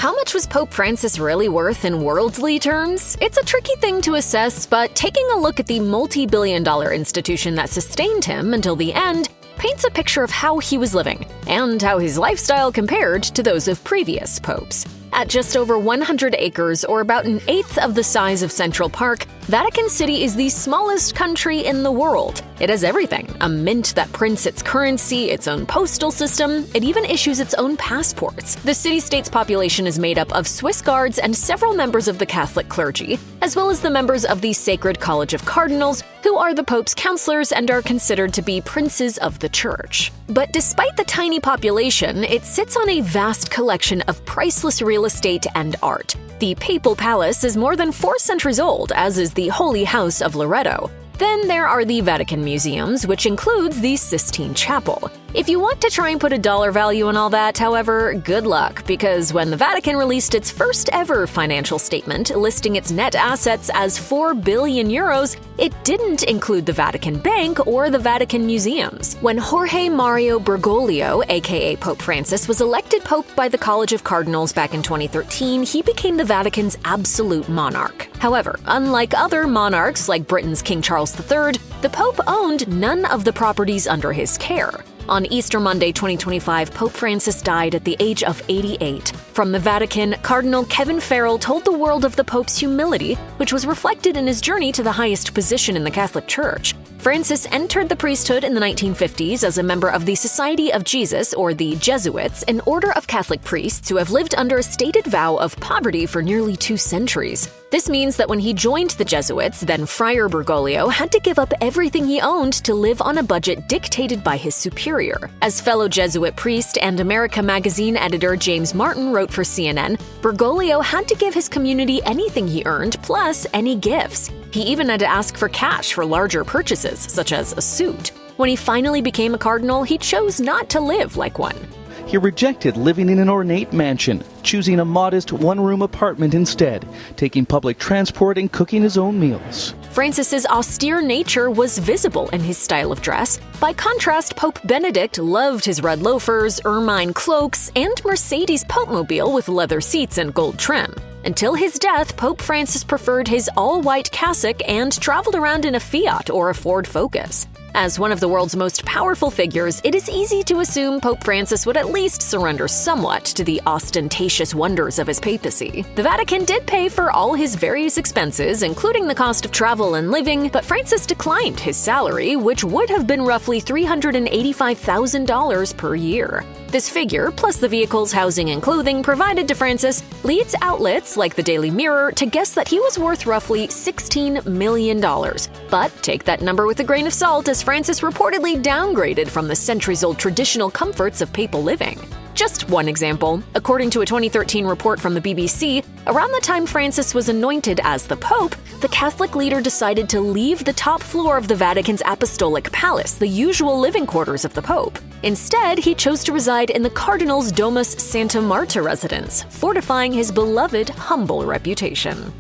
How much was Pope Francis really worth in worldly terms? It's a tricky thing to assess, but taking a look at the multi-billion-dollar institution that sustained him until the end paints a picture of how he was living and how his lifestyle compared to those of previous popes. At just over 100 acres, or about an eighth of the size of Central Park, Vatican City is the smallest country in the world. It has everything: a mint that prints its currency, its own postal system, it even issues its own passports. The city-state's population is made up of Swiss guards and several members of the Catholic clergy, as well as the members of the Sacred College of Cardinals, who are the Pope's counselors and are considered to be princes of the Church. But despite the tiny population, it sits on a vast collection of priceless real estate and art. The Papal Palace is more than 4 centuries old, as is the Holy House of Loreto. Then there are the Vatican Museums, which includes the Sistine Chapel. If you want to try and put a dollar value on all that, however, good luck, because when the Vatican released its first ever financial statement listing its net assets as 4 billion euros, it didn't include the Vatican Bank or the Vatican Museums. When Jorge Mario Bergoglio, aka Pope Francis, was elected Pope by the College of Cardinals back in 2013, he became the Vatican's absolute monarch. However, unlike other monarchs like Britain's King Charles III, the Pope owned none of the properties under his care. On Easter Monday 2025, Pope Francis died at the age of 88. From the Vatican, Cardinal Kevin Farrell told the world of the Pope's humility, which was reflected in his journey to the highest position in the Catholic Church. Francis entered the priesthood in the 1950s as a member of the Society of Jesus, or the Jesuits, an order of Catholic priests who have lived under a stated vow of poverty for nearly 2 centuries. This means that when he joined the Jesuits, then Friar Bergoglio had to give up everything he owned to live on a budget dictated by his superior. As fellow Jesuit priest and America magazine editor James Martin wrote for CNN, Bergoglio had to give his community anything he earned, plus any gifts. He even had to ask for cash for larger purchases, such as a suit. When he finally became a cardinal, he chose not to live like one. He rejected living in an ornate mansion, choosing a modest one-room apartment instead, taking public transport and cooking his own meals. Francis's austere nature was visible in his style of dress. By contrast, Pope Benedict loved his red loafers, ermine cloaks, and Mercedes Popemobile with leather seats and gold trim. Until his death, Pope Francis preferred his all-white cassock and traveled around in a Fiat or a Ford Focus. As one of the world's most powerful figures, it is easy to assume Pope Francis would at least surrender somewhat to the ostentatious wonders of his papacy. The Vatican did pay for all his various expenses, including the cost of travel and living, but Francis declined his salary, which would have been roughly $385,000 per year. This figure, plus the vehicles, housing, and clothing provided to Francis, leads outlets like the Daily Mirror to guess that he was worth roughly $16 million. But take that number with a grain of salt, as Francis reportedly downgraded from the centuries-old traditional comforts of papal living. Just one example. According to a 2013 report from the BBC, around the time Francis was anointed as the Pope, the Catholic leader decided to leave the top floor of the Vatican's Apostolic Palace, the usual living quarters of the Pope. Instead, he chose to reside in the Cardinal's Domus Santa Marta residence, fortifying his beloved, humble reputation.